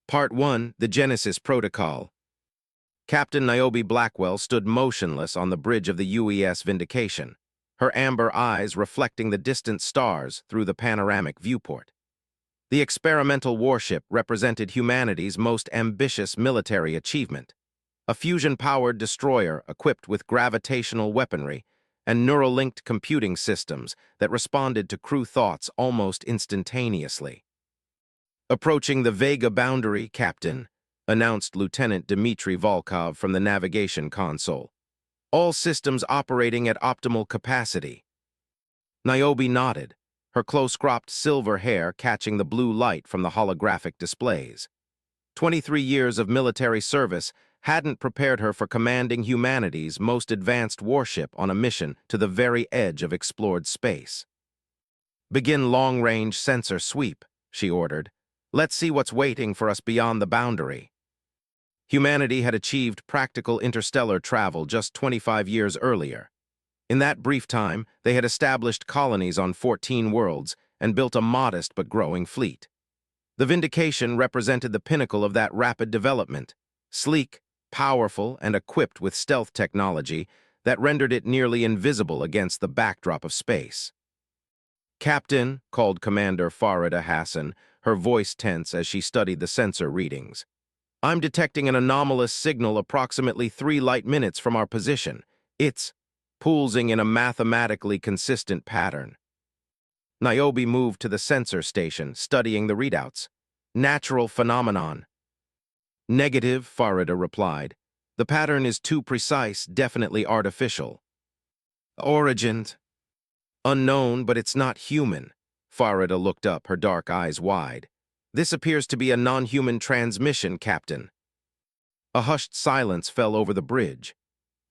Part 1, The Genesis Protocol. Captain Niobe Blackwell stood motionless on the bridge of the UES Vindication, her amber eyes reflecting the distant stars through the panoramic viewport. The experimental warship represented humanity's most ambitious military achievement, a fusion-powered destroyer equipped with gravitational weaponry and neural-linked computing systems that responded to crew thoughts almost instantaneously. "Approaching the Vega boundary, Captain," announced Lieutenant Dmitry Volkov from the navigation console. "All systems operating at optimal capacity." Niobe nodded, her close-cropped silver hair catching the blue light from the holographic displays. 23 years of military service hadn't prepared her for commanding humanity's most advanced warship on a mission to the very edge of explored space. "Begin long-range sensor sweep," she ordered. "Let's see what's waiting for us beyond the boundary." Humanity had achieved practical interstellar travel just 25 years earlier. In that brief time, they had established colonies on 14 worlds and built a modest but growing fleet. The Vindication represented the pinnacle of that rapid development, sleek, powerful, and equipped with stealth technology that rendered it nearly invisible against the backdrop of space. "Captain," called Commander Farida Hassan, her voice tense as she studied the sensor readings. "I'm detecting an anomalous signal approximately 3 light minutes from our position. It's pulsing in a mathematically consistent pattern." Niobe moved to the sensor station, studying the readouts. "Natural phenomenon." "Negative," Farida replied. "The pattern is too precise, definitely artificial." "Origin?" "Unknown, but it's not human." Farida looked up, her dark eyes wide. "This appears to be a non-human transmission, Captain." A hushed silence fell over the bridge.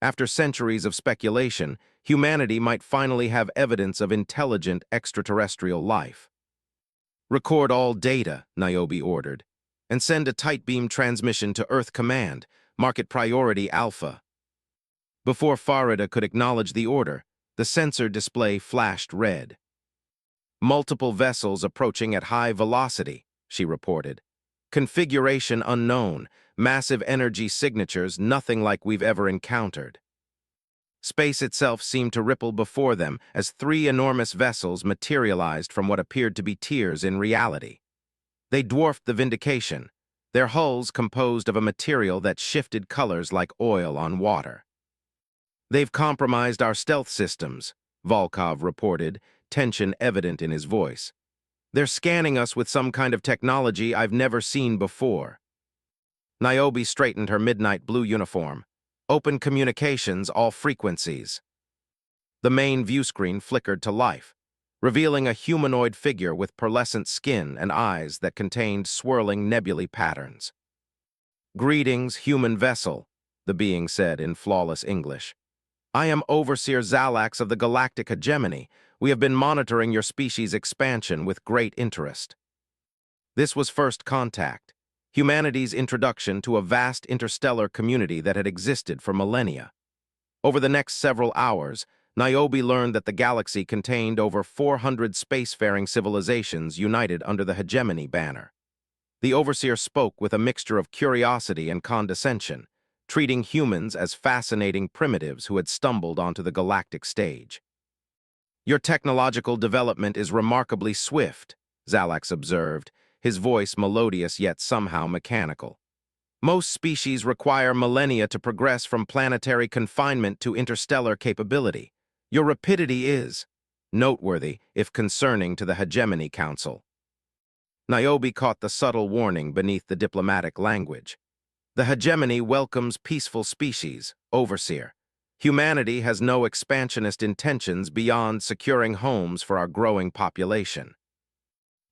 After centuries of speculation, humanity might finally have evidence of intelligent extraterrestrial life. "Record all data," Niobe ordered, "and send a tight beam transmission to Earth Command, mark it Priority Alpha." Before Farida could acknowledge the order, the sensor display flashed red. "Multiple vessels approaching at high velocity," she reported. "Configuration unknown, massive energy signatures nothing like we've ever encountered." Space itself seemed to ripple before them as 3 enormous vessels materialized from what appeared to be tiers in reality. They dwarfed the Vindication, their hulls composed of a material that shifted colors like oil on water. "They've compromised our stealth systems," Volkov reported, tension evident in his voice. "They're scanning us with some kind of technology I've never seen before." Niobe straightened her midnight blue uniform. "Open communications, all frequencies." The main viewscreen flickered to life, revealing a humanoid figure with pearlescent skin and eyes that contained swirling nebulae patterns. "Greetings, human vessel," the being said in flawless English. "I am Overseer Zalax of the Galactic Hegemony. We have been monitoring your species' expansion with great interest." This was first contact, humanity's introduction to a vast interstellar community that had existed for millennia. Over the next several hours, Niobe learned that the galaxy contained over 400 spacefaring civilizations united under the Hegemony banner. The Overseer spoke with a mixture of curiosity and condescension, treating humans as fascinating primitives who had stumbled onto the galactic stage. "Your technological development is remarkably swift," Zalax observed, his voice melodious yet somehow mechanical. "Most species require millennia to progress from planetary confinement to interstellar capability. Your rapidity is noteworthy, if concerning to the Hegemony Council." Niobe caught the subtle warning beneath the diplomatic language. "The Hegemony welcomes peaceful species, Overseer. Humanity has no expansionist intentions beyond securing homes for our growing population."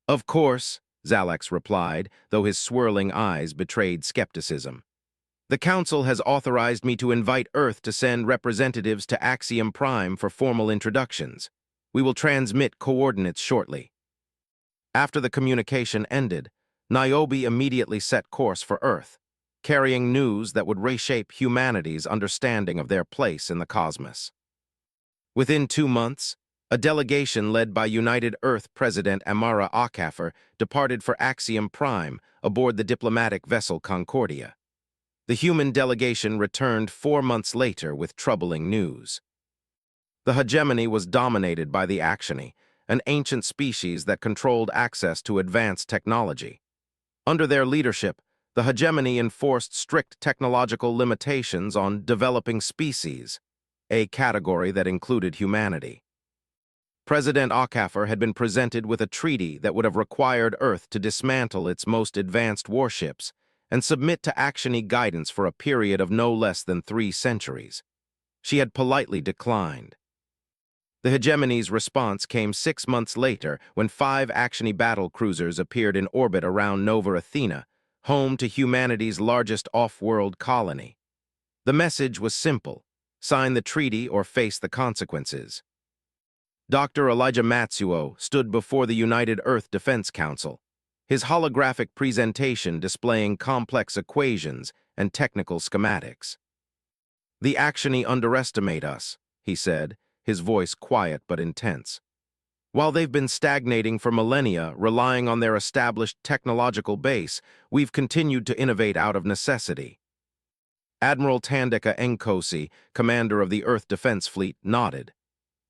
"Of course," Zalax replied, though his swirling eyes betrayed skepticism. "The Council has authorized me to invite Earth to send representatives to Axiom Prime for formal introductions. We will transmit coordinates shortly." After the communication ended, Niobe immediately set course for Earth, carrying news that would reshape humanity's understanding of their place in the cosmos. Within 2 months, A delegation led by United Earth President Amara Okafor departed for Axiom Prime aboard the diplomatic vessel Concordia. The human delegation returned 4 months later with troubling news. The hegemony was dominated by the Actiony, an ancient species that controlled access to advanced technology. Under their leadership, the hegemony enforced strict technological limitations on developing species, a category that included humanity. President Okafor had been presented with a treaty that would have required Earth to dismantle its most advanced warships and submit to Actiony guidance for a period of no less than 3 centuries. She had politely declined. The hegemony's response came 6 months later when 5 Actiony battle cruisers appeared in orbit around Nova Athena, home to humanity's largest off-world colony. The message was simple: sign the treaty or face the consequences. Dr. Elijah Matsuo stood before the United Earth Defense Council, his holographic presentation displaying complex equations and technical schematics. "The Actiony underestimate us," he said, his voice quiet but intense. "While they've been stagnating for millennia, relying on their established technological base, we've continued to innovate out of necessity." Admiral Tandika Nkosi, commander of the Earth Defense Fleet, nodded.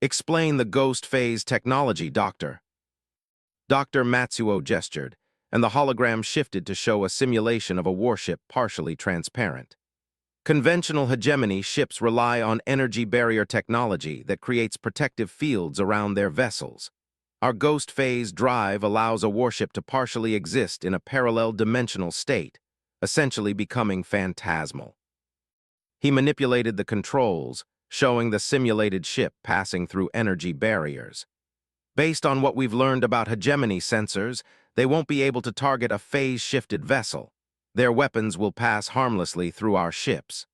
"Explain the ghost phase technology, Doctor." Dr. Matsuo gestured, and the hologram shifted to show a simulation of a warship partially transparent. Conventional hegemony ships rely on energy barrier technology that creates protective fields around their vessels. Our ghost phase drive allows a warship to partially exist in a parallel dimensional state, essentially becoming phantasmal. He manipulated the controls, showing the simulated ship passing through energy barriers. "Based on what we've learned about hegemony sensors, they won't be able to target a phase-shifted vessel. Their weapons will pass harmlessly through our ships."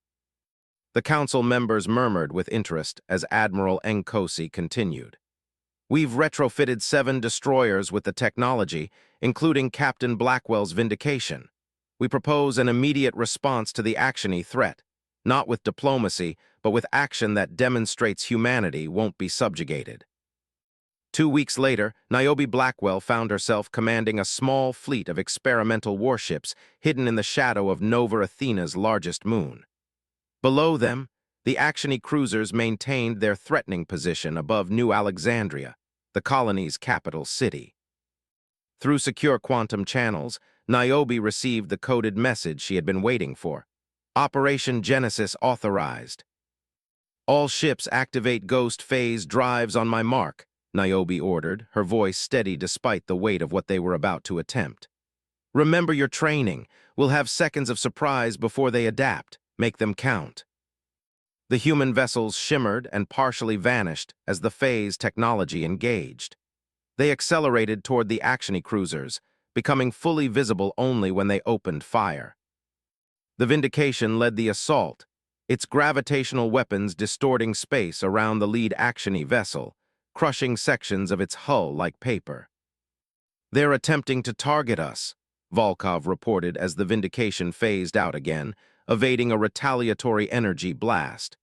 The council members murmured with interest as Admiral Nkosi continued. "We've retrofitted 7 destroyers with the technology, including Captain Blackwell's Vindication. We propose an immediate response to the Actiony threat, not with diplomacy, but with action that demonstrates humanity won't be subjugated." 2 weeks later, Niobe Blackwell found herself commanding a small fleet of experimental warships hidden in the shadow of Nova Athena's largest moon. Below them, the Actiony cruisers maintained their threatening position above New Alexandria, the colony's capital city. Through secure quantum channels, Niobe received the coded message she had been waiting for. "Operation Genesis authorized. All ships activate ghost phase drives on my mark," Niobe ordered, her voice steady despite the weight of what they were about to attempt. "Remember your training. We'll have seconds of surprise before they adapt. Make them count." The human vessels shimmered and partially vanished as the phase technology engaged. They accelerated toward the Actiony cruisers, becoming fully visible only when they opened fire. The Vindication led the assault, its gravitational weapons distorting space around the lead Actiony vessel, crushing sections of its hull like paper. "They're attempting to target us," Volkov reported as the Vindication phased out again, evading a retaliatory energy blast.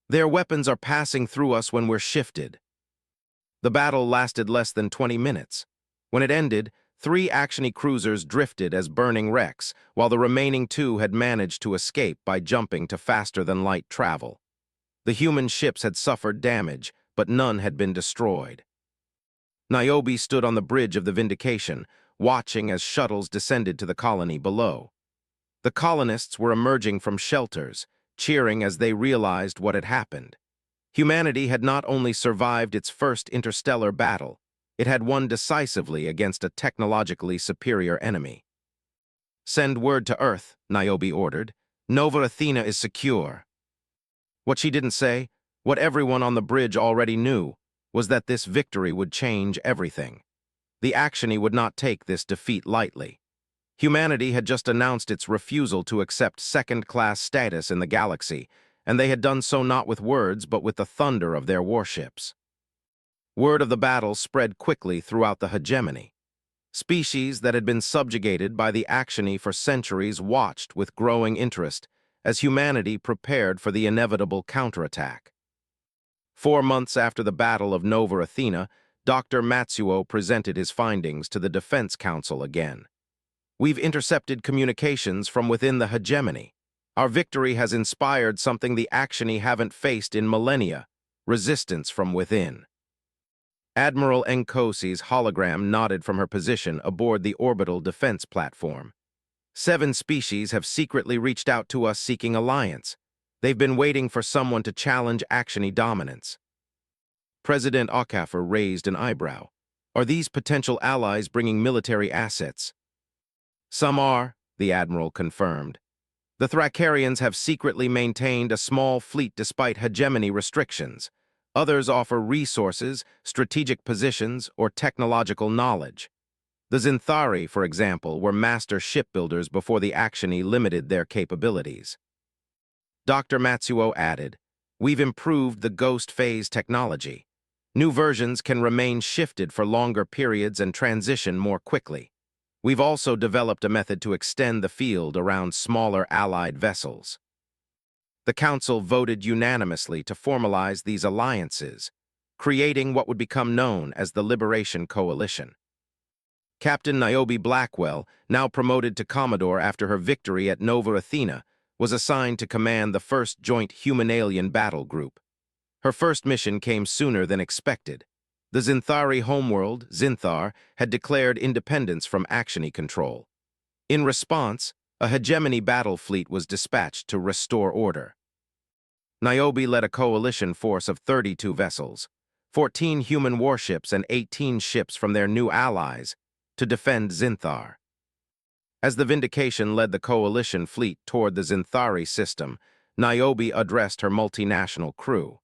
"Their weapons are passing through us when we're shifted." The battle lasted less than 20 minutes. When it ended, 3 Actiony cruisers drifted as burning wrecks, while the remaining 2 had managed to escape by jumping to faster-than-light travel. The human ships had suffered damage, but none had been destroyed. Niobe stood on the bridge of the Vindication, watching as shuttles descended to the colony below. The colonists were emerging from shelters, cheering as they realized what had happened. Humanity had not only survived its first interstellar battle, it had won decisively against a technologically superior enemy. "Send word to Earth," Niobe ordered. "Nova Athena is secure." What she didn't say, what everyone on the bridge already knew, was that this victory would change everything. The Actiony would not take this defeat lightly. Humanity had just announced its refusal to accept second-class status in the galaxy, and they had done so not with words but with the thunder of their warships. Word of the battle spread quickly throughout the hegemony. Species that had been subjugated by the Actiony for centuries watched with growing interest as humanity prepared for the inevitable counterattack. 4 months after the Battle of Nova Athena, Dr. Matsuo presented his findings to the Defense Council again. We've intercepted communications from within the hegemony. Our victory has inspired something the Actiony haven't faced in millennia, resistance from within. Admiral Nkosi's hologram nodded from her position aboard the orbital defense platform. 7 species have secretly reached out to us seeking alliance. They've been waiting for someone to challenge Actiony dominance. President Okafor raised an eyebrow. Are these potential allies bringing military assets? Some are, the Admiral confirmed. The Thrakarians have secretly maintained a small fleet despite hegemony restrictions. Others offer resources, strategic positions, or technological knowledge. The Zinthari, for example, were master shipbuilders before the Actiony limited their capabilities. Dr. Matsuo added, "We've improved the ghost phase technology. New versions can remain shifted for longer periods and transition more quickly. We've also developed a method to extend the field around smaller Allied vessels." The Council voted unanimously to formalize these alliances, creating what would become known as the Liberation Coalition. Captain Niobe Blackwell, now promoted to Commodore after her victory at Nova Athena, was assigned to command the first joint human-alien battle group. Her first mission came sooner than expected. The Zinthari homeworld, Zinthar, had declared independence from Actiony control. In response, a hegemony battle fleet was dispatched to restore order. Niobe led a coalition force of 32 vessels, 14 human warships and 18 ships from their new allies, to defend Zinthar. As the Vindication led the coalition fleet toward the Zinthari system, Niobe addressed her multinational crew.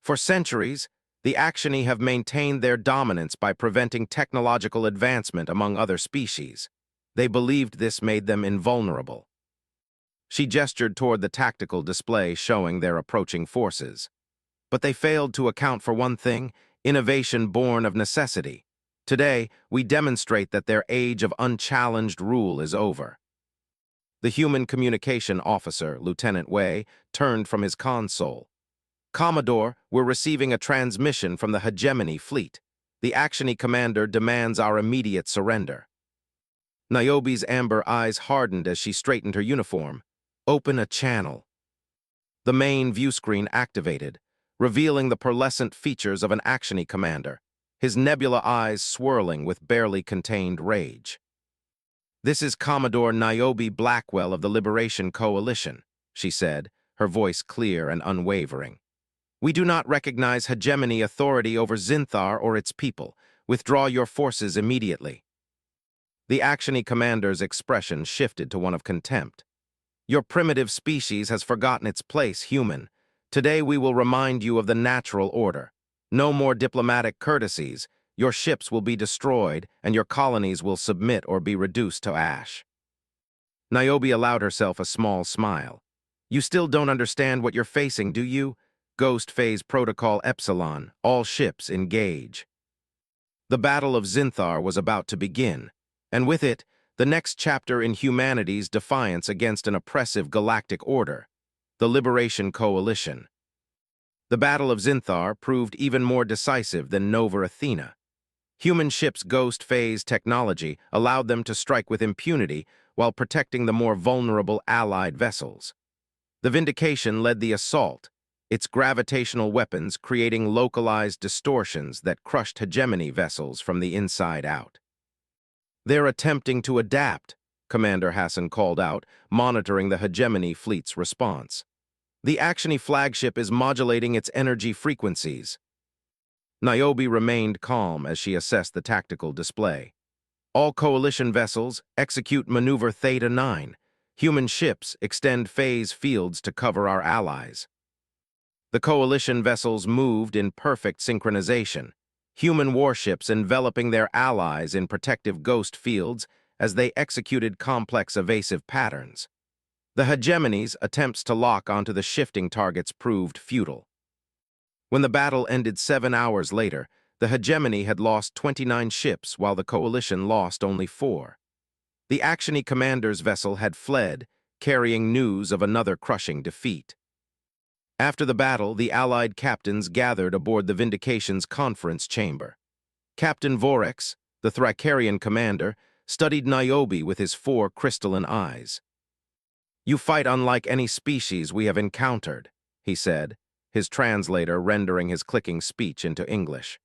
For centuries, the Actiony have maintained their dominance by preventing technological advancement among other species. They believed this made them invulnerable. She gestured toward the tactical display showing their approaching forces. But they failed to account for one thing: innovation born of necessity. Today, we demonstrate that their age of unchallenged rule is over. The human communication officer, Lieutenant Wei, turned from his console. "Commodore, we're receiving a transmission from the hegemony fleet. The Actiony commander demands our immediate surrender." Niobe's amber eyes hardened as she straightened her uniform. "Open a channel." The main view screen activated, revealing the pearlescent features of an Actiony commander, his nebula eyes swirling with barely contained rage. "This is Commodore Niobe Blackwell of the Liberation Coalition," she said, her voice clear and unwavering. "We do not recognize hegemony authority over Zinthar or its people. Withdraw your forces immediately." The Actiony commander's expression shifted to one of contempt. "Your primitive species has forgotten its place, human. Today we will remind you of the natural order. No more diplomatic courtesies. Your ships will be destroyed, and your colonies will submit or be reduced to ash." Niobe allowed herself a small smile. "You still don't understand what you're facing, do you? Ghost Phase Protocol Epsilon, all ships engage." The Battle of Zinthar was about to begin, and with it, the next chapter in humanity's defiance against an oppressive galactic order, the Liberation Coalition. The Battle of Zinthar proved even more decisive than Nova Athena. Human ships' ghost phase technology allowed them to strike with impunity while protecting the more vulnerable Allied vessels. The Vindication led the assault, its gravitational weapons creating localized distortions that crushed hegemony vessels from the inside out. "They're attempting to adapt," Commander Hassan called out, monitoring the hegemony fleet's response. "The Actiony flagship is modulating its energy frequencies." Niobe remained calm as she assessed the tactical display. "All coalition vessels execute maneuver Theta 9. Human ships extend phase fields to cover our allies." The coalition vessels moved in perfect synchronization, human warships enveloping their allies in protective ghost fields as they executed complex evasive patterns. The hegemony's attempts to lock onto the shifting targets proved futile. When the battle ended 7 hours later, the hegemony had lost 29 ships while the coalition lost only 4. The Actiony commander's vessel had fled, carrying news of another crushing defeat. After the battle, the Allied captains gathered aboard the Vindication's conference chamber. Captain Vorex, the Thrakarian commander, studied Niobe with his 4 crystalline eyes. "You fight unlike any species we have encountered," he said, his translator rendering his clicking speech into English.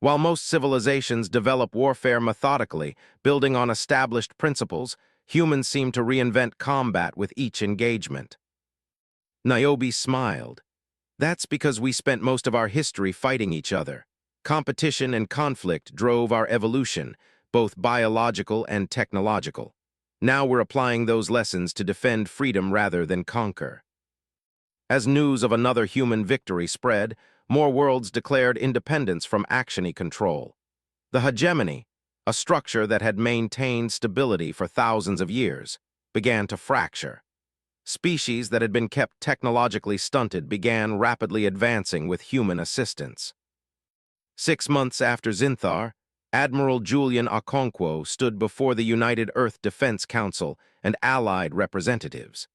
"While most civilizations develop warfare methodically, building on established principles, humans seem to reinvent combat with each engagement." Niobe smiled. "That's because we spent most of our history fighting each other. Competition and conflict drove our evolution, both biological and technological. Now we're applying those lessons to defend freedom rather than conquer." As news of another human victory spread, more worlds declared independence from actiony control. The hegemony, a structure that had maintained stability for thousands of years, began to fracture. Species that had been kept technologically stunted began rapidly advancing with human assistance. 6 months after Zinthar, Admiral Julian Okonkwo stood before the United Earth Defense Council and allied representatives.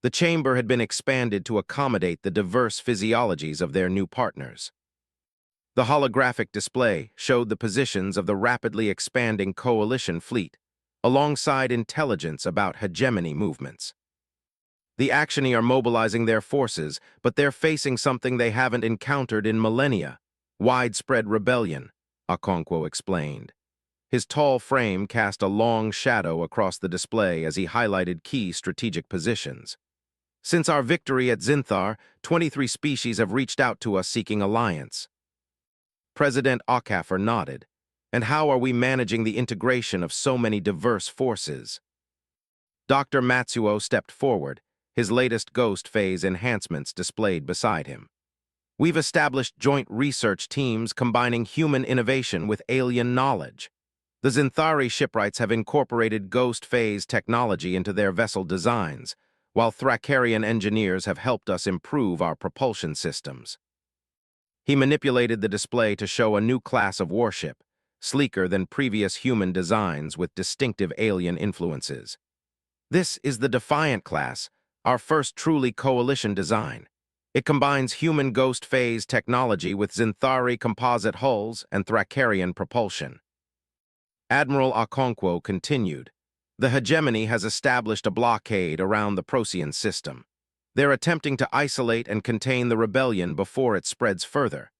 The chamber had been expanded to accommodate the diverse physiologies of their new partners. The holographic display showed the positions of the rapidly expanding coalition fleet, alongside intelligence about hegemony movements. "The Actiony are mobilizing their forces, but they're facing something they haven't encountered in millennia: widespread rebellion," Okonkwo explained. His tall frame cast a long shadow across the display as he highlighted key strategic positions. "Since our victory at Zinthar, 23 species have reached out to us seeking alliance." President Okafor nodded. "And how are we managing the integration of so many diverse forces?" Dr. Matsuo stepped forward, his latest ghost phase enhancements displayed beside him. "We've established joint research teams combining human innovation with alien knowledge. The Zinthari shipwrights have incorporated ghost phase technology into their vessel designs, while Thrakarian engineers have helped us improve our propulsion systems." He manipulated the display to show a new class of warship, sleeker than previous human designs with distinctive alien influences. "This is the Defiant class, our first truly coalition design. It combines human ghost phase technology with Zinthari composite hulls and Thrakarian propulsion." Admiral Okonkwo continued. "The hegemony has established a blockade around the Procyon system. They're attempting to isolate and contain the rebellion before it spreads further.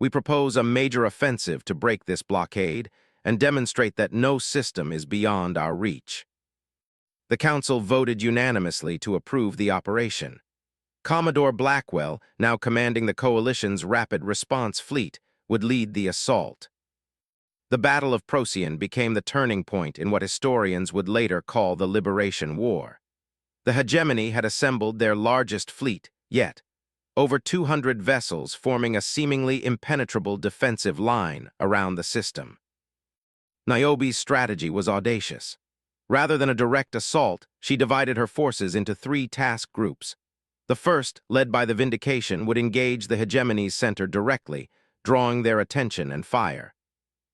We propose a major offensive to break this blockade and demonstrate that no system is beyond our reach." The Council voted unanimously to approve the operation. Commodore Blackwell, now commanding the Coalition's Rapid Response Fleet, would lead the assault. The Battle of Procyon became the turning point in what historians would later call the Liberation War. The hegemony had assembled their largest fleet yet, over 200 vessels forming a seemingly impenetrable defensive line around the system. Niobe's strategy was audacious. Rather than a direct assault, she divided her forces into 3 task groups. The first, led by the Vindication, would engage the hegemony's center directly, drawing their attention and fire.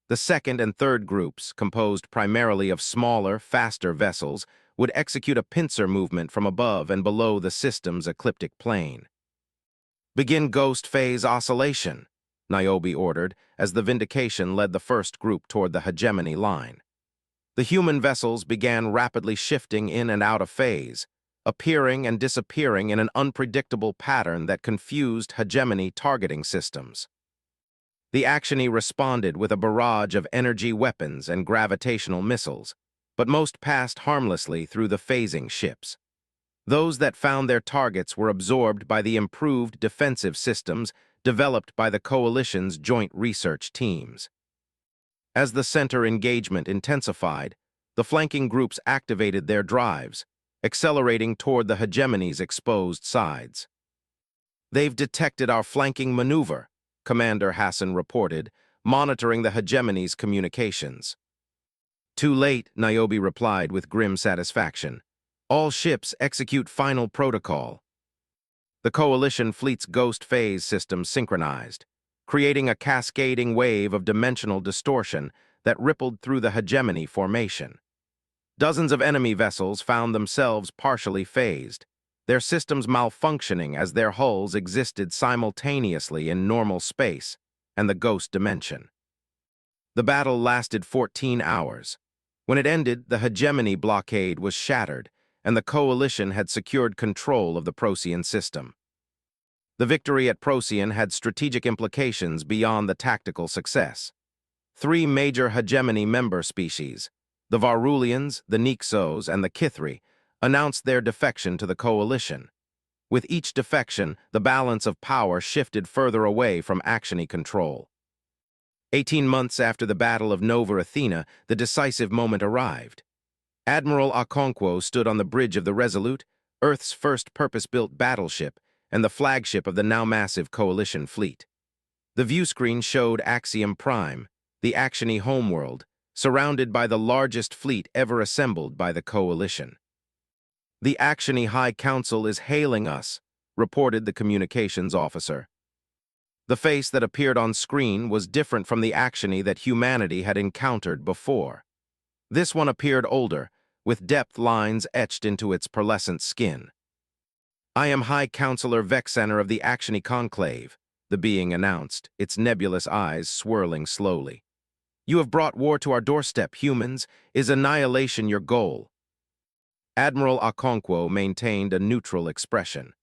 The second and third groups, composed primarily of smaller, faster vessels, would execute a pincer movement from above and below the system's ecliptic plane. "Begin ghost phase oscillation," Niobe ordered, as the Vindication led the first group toward the hegemony line. The human vessels began rapidly shifting in and out of phase, appearing and disappearing in an unpredictable pattern that confused hegemony targeting systems. The Actiony responded with a barrage of energy weapons and gravitational missiles, but most passed harmlessly through the phasing ships. Those that found their targets were absorbed by the improved defensive systems developed by the Coalition's joint research teams. As the center engagement intensified, the flanking groups activated their drives, accelerating toward the hegemony's exposed sides. "They've detected our flanking maneuver," Commander Hassan reported, monitoring the hegemony's communications. "Too late," Niobe replied with grim satisfaction. "All ships execute final protocol." The Coalition fleet's ghost phase system synchronized, creating a cascading wave of dimensional distortion that rippled through the hegemony formation. Dozens of enemy vessels found themselves partially phased, their systems malfunctioning as their hulls existed simultaneously in normal space and the ghost dimension. The battle lasted 14 hours. When it ended, the hegemony blockade was shattered, and the coalition had secured control of the Procyon system. The victory at Procyon had strategic implications beyond the tactical success. 3 major hegemony member species, the Varulians, the Nixos, and the Kithri, announced their defection to the coalition. With each defection, the balance of power shifted further away from Actiony control. 18 months after the Battle of Nova Athena, the decisive moment arrived. Admiral Okonkwo stood on the bridge of the Resolute, Earth's first purpose-built battleship, and the flagship of the now massive coalition fleet. The viewscreen showed Axiom Prime, the Actiony homeworld, surrounded by the largest fleet ever assembled by the coalition. "The Actiony High Council is hailing us," reported the communications officer. The face that appeared on screen was different from the Actiony that humanity had encountered before. This one appeared older, with depth lines etched into its pearlescent skin. "I am High Counselor Vexener of the Actiony Conclave," the being announced, its nebulous eyes swirling slowly. "You have brought war to our doorstep, humans. Is annihilation your goal?" Admiral Okonkwo maintained a neutral expression.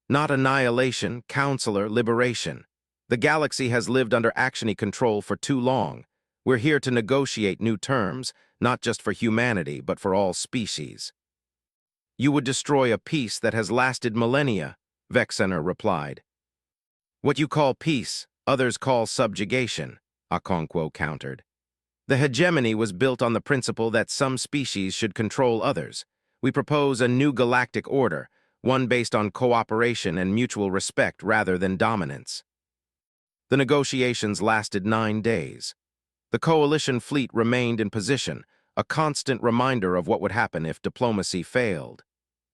"Not annihilation, Counselor, liberation. The galaxy has lived under Actiony control for too long. We're here to negotiate new terms, not just for humanity, but for all species." "You would destroy a peace that has lasted millennia," Vexener replied. "What you call peace, others call subjugation," Okonkwo countered. "The hegemony was built on the principle that some species should control others. We propose a new galactic order, one based on cooperation and mutual respect rather than dominance." The negotiations lasted 9 days. The coalition fleet remained in position, a constant reminder of what would happen if diplomacy failed.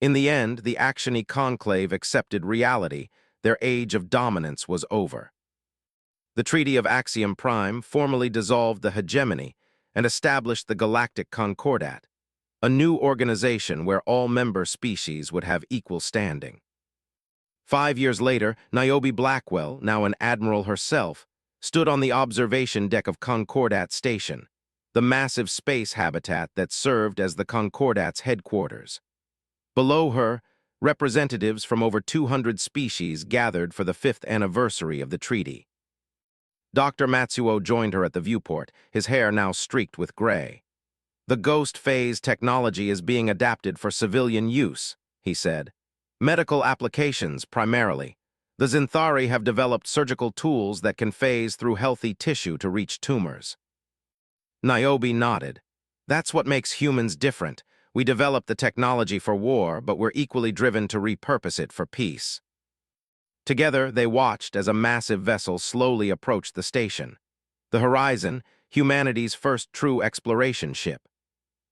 In the end, the Actiony Conclave accepted reality. Their age of dominance was over. The Treaty of Axiom Prime formally dissolved the hegemony and established the Galactic Concordat, a new organization where all member species would have equal standing. 5 years later, Niobe Blackwell, now an admiral herself, stood on the observation deck of Concordat Station, the massive space habitat that served as the Concordat's headquarters. Below her, representatives from over 200 species gathered for the 5th anniversary of the treaty. Dr. Matsuo joined her at the viewport, his hair now streaked with gray. "The ghost phase technology is being adapted for civilian use," he said. "Medical applications, primarily. The Zinthari have developed surgical tools that can phase through healthy tissue to reach tumors." Niobe nodded. "That's what makes humans different. We develop the technology for war, but we're equally driven to repurpose it for peace." Together, they watched as a massive vessel slowly approached the station. The Horizon, humanity's first true exploration ship.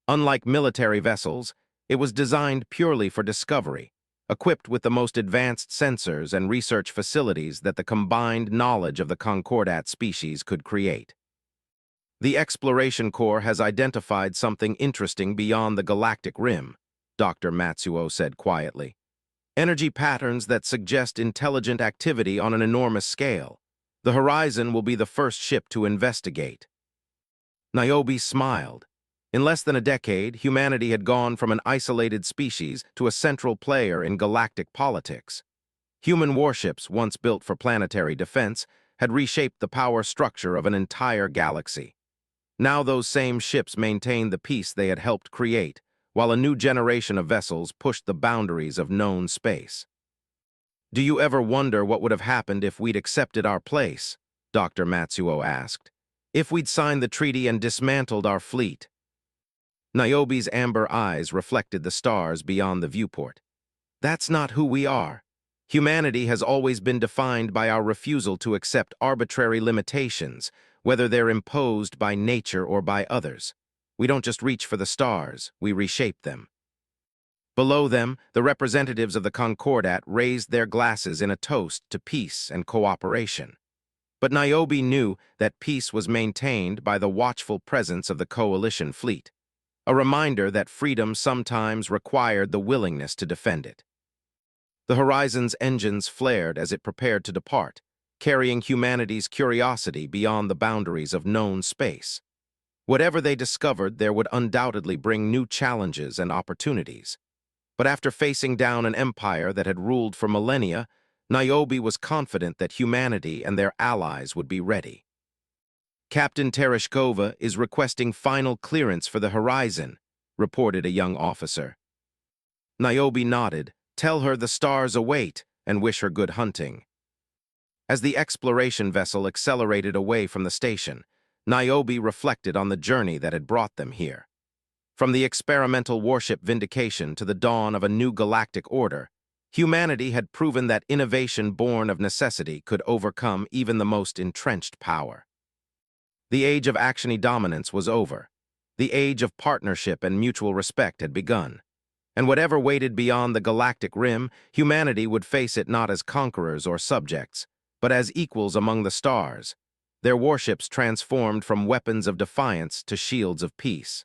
Unlike military vessels, it was designed purely for discovery, equipped with the most advanced sensors and research facilities that the combined knowledge of the Concordat species could create. "The Exploration Corps has identified something interesting beyond the galactic rim," Dr. Matsuo said quietly. "Energy patterns that suggest intelligent activity on an enormous scale. The Horizon will be the first ship to investigate." Niobe smiled. In less than a decade, humanity had gone from an isolated species to a central player in galactic politics. Human warships, once built for planetary defense, had reshaped the power structure of an entire galaxy. Now those same ships maintained the peace they had helped create, while a new generation of vessels pushed the boundaries of known space. "Do you ever wonder what would have happened if we'd accepted our place?" Dr. Matsuo asked. "If we'd signed the treaty and dismantled our fleet?" Niobe's amber eyes reflected the stars beyond the viewport. "That's not who we are. Humanity has always been defined by our refusal to accept arbitrary limitations, whether they're imposed by nature or by others. We don't just reach for the stars, we reshape them." Below them, the representatives of the Concordat raised their glasses in a toast to peace and cooperation. But Niobe knew that peace was maintained by the watchful presence of the coalition fleet, a reminder that freedom sometimes required the willingness to defend it. The Horizon's engines flared as it prepared to depart, carrying humanity's curiosity beyond the boundaries of known space. Whatever they discovered there would undoubtedly bring new challenges and opportunities. But after facing down an empire that had ruled for millennia, Niobe was confident that humanity and their allies would be ready. "Captain Tereshkova is requesting final clearance for the Horizon," reported a young officer. Niobe nodded. "Tell her the stars await and wish her good hunting." As the exploration vessel accelerated away from the station, Niobe reflected on the journey that had brought them here. From the experimental warship Vindication to the dawn of a new galactic order, humanity had proven that innovation born of necessity could overcome even the most entrenched power. The age of actiony dominance was over. The age of partnership and mutual respect had begun. And whatever waited beyond the galactic rim, humanity would face it not as conquerors or subjects, but as equals among the stars, their warships transformed from weapons of defiance to shields of peace.